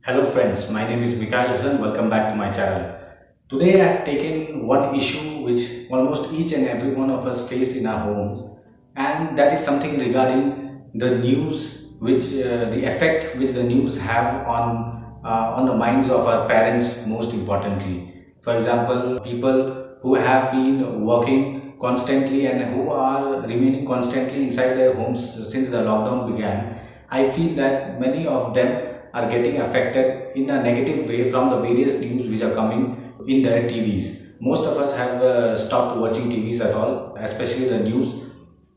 Hello friends, my name is Mikhail Hassan. Welcome back to my channel. Today I have taken one issue which almost each and every one of us face in our homes, and that is something regarding the news, the effect which the news have on the minds of our parents most importantly. For example, people who have been working constantly and who are remaining constantly inside their homes since the lockdown began, I feel that many of them are getting affected in a negative way from the various news which are coming in their TVs. Most of us have stopped watching TVs at all, especially the news.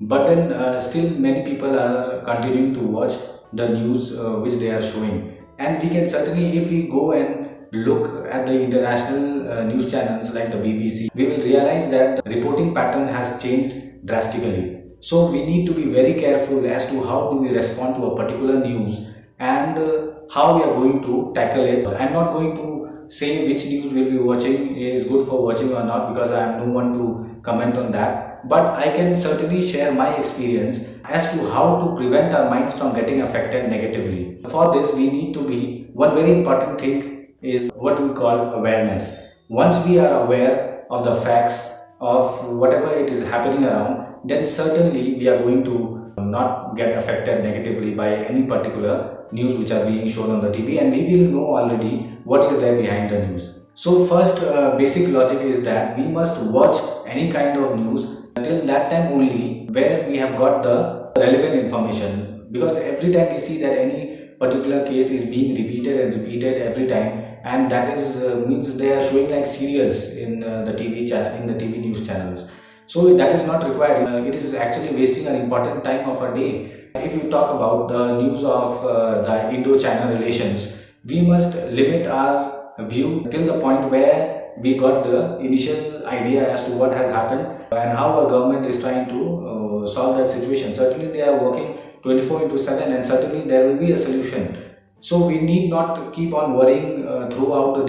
But then still many people are continuing to watch the news which they are showing. And we can certainly, if we go and look at the international news channels like the BBC, we will realize that the reporting pattern has changed drastically. So we need to be very careful as to how do we respond to a particular news and how we are going to tackle it. I'm not going to say which news we'll be watching is good for watching or not, because I am no one to comment on that. But I can certainly share my experience as to how to prevent our minds from getting affected negatively. For this, we need to be, one very important thing is what we call awareness. Once we are aware of the facts of whatever it is happening around, then certainly we are going to not get affected negatively by any particular news which are being shown on the TV, and we will know already what is there behind the news. So first basic logic is that we must watch any kind of news until that time only where we have got the relevant information, because every time we see that any particular case is being repeated and repeated every time, and that is means they are showing like serials in the TV news channels. So that is not required. It is actually wasting an important time of a day. If you talk about the news of the Indo-China relations, we must limit our view till the point where we got the initial idea as to what has happened and how our government is trying to solve that situation. Certainly they are working 24/7, and certainly there will be a solution. So we need not keep on worrying throughout the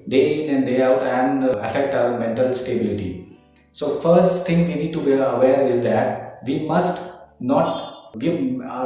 day in and day out, and affect our mental stability. So first thing we need to be aware is that we must not give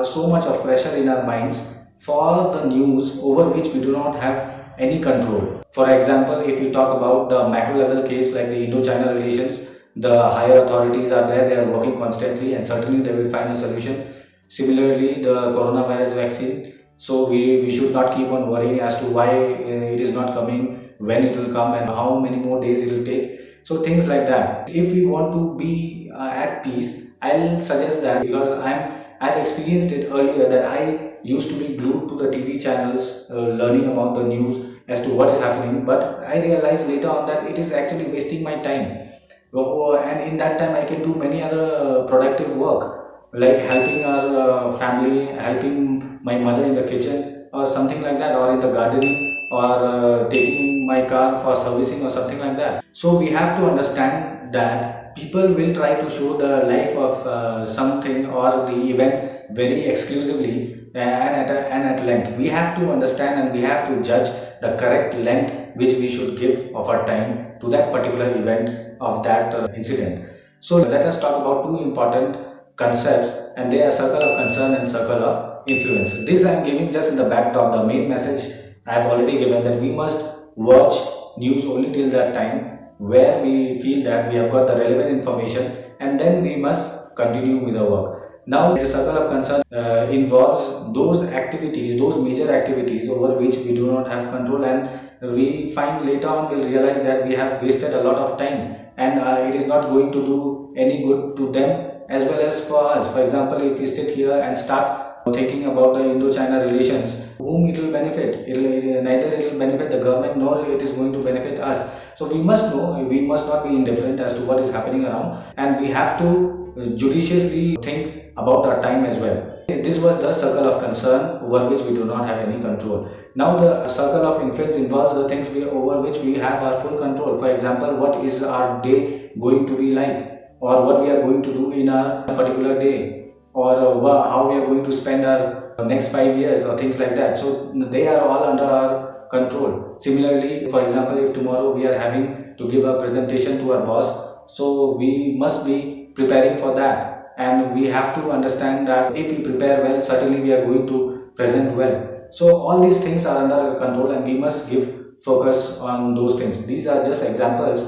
so much of pressure in our minds for the news over which we do not have any control. For example, if you talk about the macro level case like the Indo-China relations, the higher authorities are there, they are working constantly, and certainly they will find a solution. Similarly, the coronavirus vaccine, so we should not keep on worrying as to why it is not coming, when it will come, and how many more days it will take. So things like that. If we want to be at peace, I'll suggest that, because I've experienced it earlier that I used to be glued to the TV channels learning about the news as to what is happening, but I realized later on that it is actually wasting my time. And in that time I can do many other productive work, like helping our family, helping my mother in the kitchen or something like that, or in the gardening, or taking my car for servicing or something like that. So we have to understand that people will try to show the life of something or the event very exclusively and at length. We have to understand and we have to judge the correct length which we should give of our time to that particular event of that incident. So let us talk about two important concepts, and they are circle of concern and circle of influence. This I am giving just in the backdrop. The main message I have already given, that we must watch news only till that time where we feel that we have got the relevant information, and then we must continue with the work. Now the circle of concern involves those activities, those major activities over which we do not have control, and we find later on we'll realize that we have wasted a lot of time, and it is not going to do any good to them as well as for us. For example, if we sit here and start thinking about the Indo-China relations, whom it will benefit? Neither it will benefit the government nor it is going to benefit us. So we must know, we must not be indifferent as to what is happening around, and we have to judiciously think about our time as well. This was the circle of concern over which we do not have any control. Now the circle of influence involves the things over which we have our full control. For example, what is our day going to be like, or what we are going to do in a particular day, or how we are going to spend our next 5 years, or things like that. So they are all under our control. Similarly, for example, if tomorrow we are having to give a presentation to our boss, so we must be preparing for that, and we have to understand that if we prepare well, certainly we are going to present well. So all these things are under control and we must give focus on those things. These are just examples,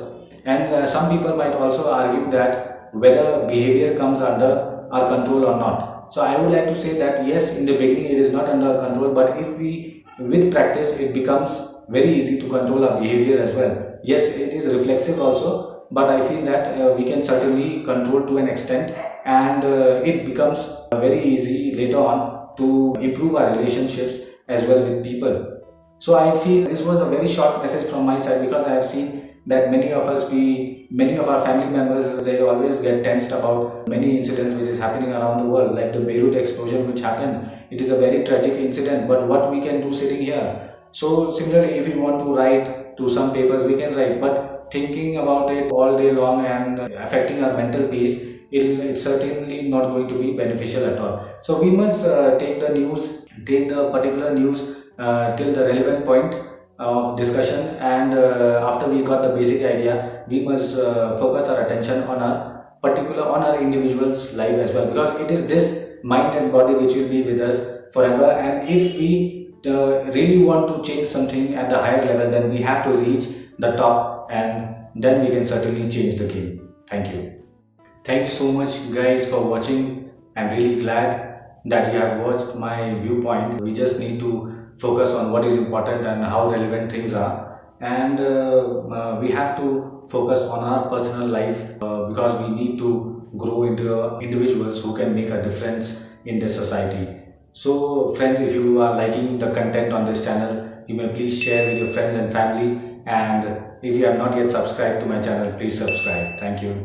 and some people might also argue that whether behavior comes under our control or not. So I would like to say that yes, in the beginning it is not under our control, but if we with practice it becomes very easy to control our behavior as well. Yes, it is reflexive also, but I feel that we can certainly control to an extent, and it becomes very easy later on to improve our relationships as well with people. So I feel this was a very short message from my side, because I have seen that many of our family members, they always get tensed about many incidents which is happening around the world, like the Beirut explosion which happened. It is a very tragic incident, but what we can do sitting here. So similarly, if we want to write to some papers, we can write, but thinking about it all day long and affecting our mental peace, it's certainly not going to be beneficial at all. So we must take the particular news till the relevant point of discussion, and after we got the basic idea, we must focus our attention on our individual's life as well, because it is this mind and body which will be with us forever. And if we really want to change something at the higher level, then we have to reach the top, and then we can certainly change the game. Thank you so much guys for watching. I'm really glad that you have watched my viewpoint. We just need to focus on what is important and how relevant things are, and we have to focus on our personal life, because we need to grow into individuals who can make a difference in this society. So friends, if you are liking the content on this channel, you may please share with your friends and family, and if you have not yet subscribed to my channel, please subscribe. Thank you.